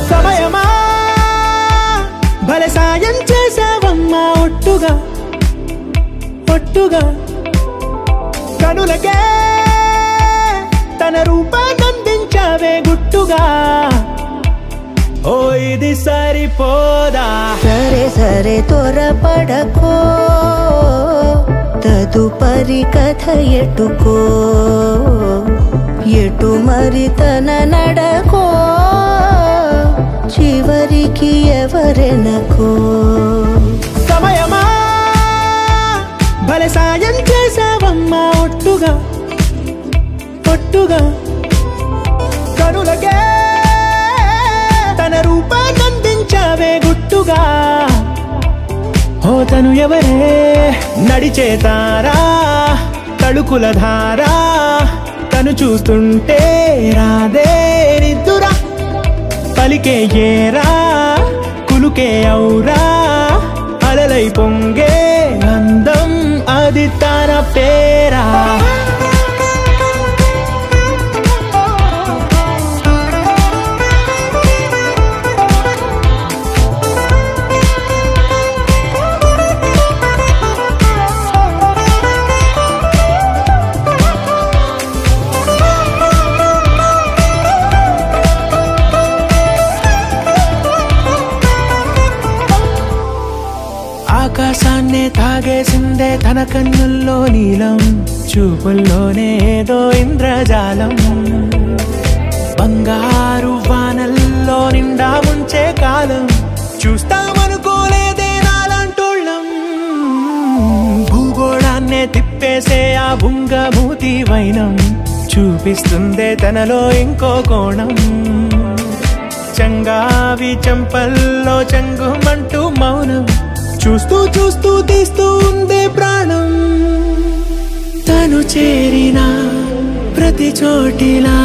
సమయమా భలే సాయం చేసావమ్మా ఒట్టుగా ఒట్టుగా కనులకే తన రూపాన్నందించావే గుట్టుగా ఓ ఇది సరిపోదా సరే సరే త్వరపడకో తదుపరి కథ ఎటుకో ఎటు మరి తన నడకో చివరికి ఎవరెనకో సమయమా భలే సాయం చేసావమ్మా ఒట్టుగా ఒట్టుగా కనులకే తన రూపాన్నందించావే గుట్టుగా ఓ తను ఎవరే నడిచేతారా తడుకుల ధారా తను చూస్తుంటే రాదే నిద్దురా పలికే ఏరా కులుకే ఔరా అలలై పొంగే అందం అది తన పేరా ఆకాశాన్నే తాగేసిందే తన కన్నుల్లో నీలం చూపుల్లోనే ఏదో ఇంద్రజాలం బంగారు వానల్లో నిండా ముంచే కాలం చూస్తామనుకోలేదే నాలాంటోళ్ళం భూగోళాన్నే తిప్పేసే ఆ బుంగమూతి వైనం చూపిస్తుందే తనలో ఇంకో కోణం చంగావి చంపల్లో చంగుమంటూ మౌనం చూస్తూ చూస్తూ తీస్తూ ఉందే ప్రాణం తను చేరిన ప్రతి చోటిలా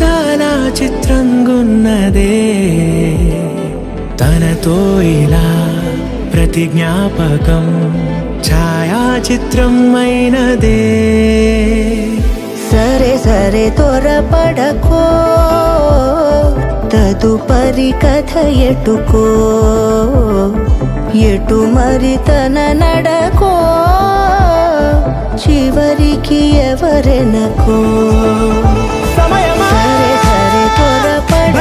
చాలా చిత్రంగున్నదే తనతో ఇలా ప్రతి జ్ఞాపకం ఛాయాచిత్రం అయినదే సరే సరే త్వరపడకో తదుపరి కథ ఎటుకో ఎటు మరి తన నడకో చివరికి ఎవరెనకో సమయమా సరే సరే త్వరపడకో